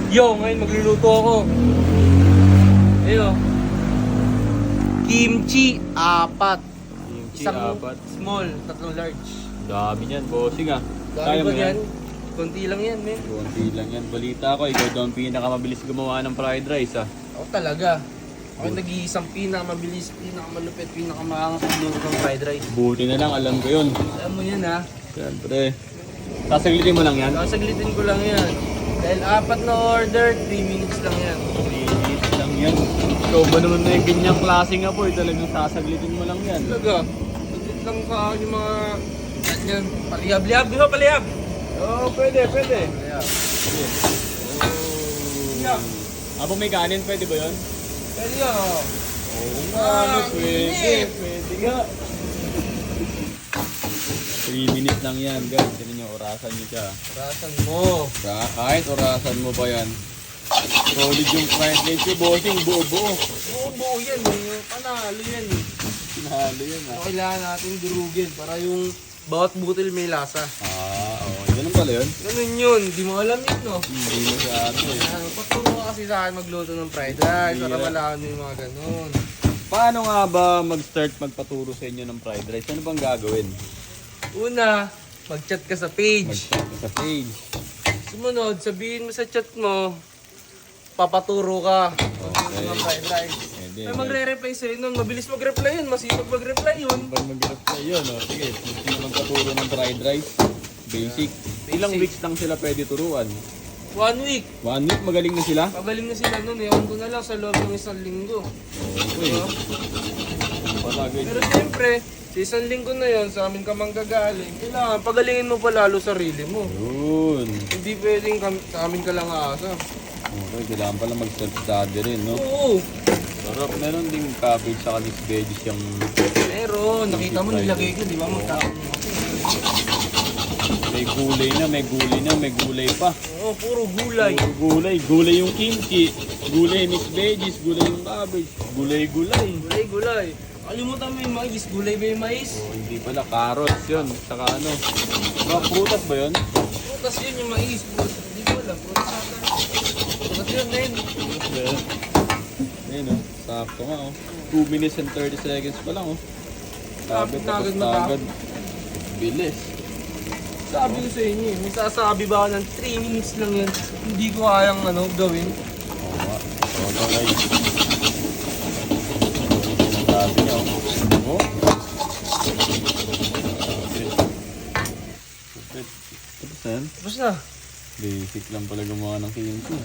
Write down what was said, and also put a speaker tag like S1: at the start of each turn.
S1: Yo, ngayon magluluto ako. Ayun. Kimchi, 4.
S2: Kimchi,
S1: Isang
S2: 4.
S1: small, 3 large.
S2: Dami niyan, bossing ah.
S1: Dami
S2: Kaya
S1: ba
S2: mo
S1: yan? Konti lang yan, men.
S2: Konti lang yan. Balita ko, ikaw daw ang pinakamabilis gumawa ng fried rice ah.
S1: Ako talaga. Ako nag-iisang pinakamabilis, pinakamalupit, pinakamaangas magluto ng fried rice.
S2: Buti na lang, alam ko yun.
S1: Alam mo yan, ha?
S2: Siyempre. Sasaglitin mo lang yan?
S1: Sasaglitin ko lang yan. Dahil 4 na order, 3 minutes lang yan.
S2: 3 minutes lang yan. Ikaw ba naman na yung ganyang klaseng apoy? Talagang sasaglitin mo lang yan.
S1: Talaga. Saglit lang ka yung mga... Ganyan. Palihab-lihab. Di ba palihab?
S2: Oo, pwede.
S1: Palihab.
S2: Oh. Habang may kanin, pwede ba yun?
S1: Pwede yan, oh.
S2: Oo nga, pwede. Pwede nga. 3 minutes lang yan, guys. Tinan nyo, orasan nyo siya.
S1: Rasan mo.
S2: Kahit orasan mo pa yan. Solid yung fried rice yung bossing, buo-buo.
S1: Buo-buo yan, eh. Panalo yan, eh.
S2: Pinahalo yan ah.
S1: So, kailangan natin durugin para yung bawat butil may lasa.
S2: Oo. Ganun pala yun?
S1: Ganun yun. Di mo alam yun, no?
S2: Hindi mo sa ato eh.
S1: Paturo ka kasi sa akin magluto ng fried rice para malaman mo yung mga ganun.
S2: Paano nga ba mag-start magpaturo sa inyo ng fried rice? Ano bang gagawin?
S1: Una, mag-chat ka sa page.
S2: Mag-start ka sa page.
S1: Sumunod, sabihin mo sa chat mo, papaturo ka. Magluto ng fried rice.
S2: Pwede.
S1: Ay, magre-reply sa'yo nun. Mabilis mag-reply yun. Masipag mag-reply yun.
S2: Pag mag-reply yun, oh. Sige, gusto nyo magpaturo ng fried rice. Basic. Ilang
S1: Basic.
S2: weeks lang sila pwede turuan?
S1: 1 week.
S2: 1 week, magaling na sila?
S1: Pagaling na sila nun. Ewan ko na lang sa loob ng 1 linggo.
S2: Okay. Palagay.
S1: Pero siyempre, sa 1 linggo na yon sa amin ka manggagaling, kailangan pagalingin mo pa lalo sarili mo.
S2: Yun.
S1: Hindi pwedeng sa amin ka lang aasa.
S2: Okay, kailangan pala mag-self-study rin, no?
S1: Oo.
S2: Sarap. Meron ding cabbage sa mixed veggies yung...
S1: Pero nakita mo nilagay ko, di ba? Magtapon mo kasi.
S2: May gulay na, may gulay na, may gulay pa.
S1: Oo, puro gulay.
S2: Puro gulay. Gulay yung kimchi. Gulay mixed veggies. Gulay yung cabbage. Gulay-gulay.
S1: Gulay. Kalimutan mo yung mais. Gulay ba yung mais?
S2: Oh, hindi pala. Carrots yun. Saka ano. Mga prutas ba yun?
S1: Prutas yun yung mais. Hindi ko alam. Prutas ata. Prutas yun, men.
S2: Ayun oh. Sakto nga oh. 2 minutes and 30 seconds pa lang oh.
S1: Tapos na agad
S2: agad. Bilis.
S1: Sabi ko sa inyo eh. May sasabi ba ako ng 3 minutes lang yan. Hindi ko kayang gawin.
S2: Oo nga. So guys. Sabi niya oh. Oh. Tapos na yan.
S1: Tapos na.
S2: Basic lang pala gumawa ng kimchi.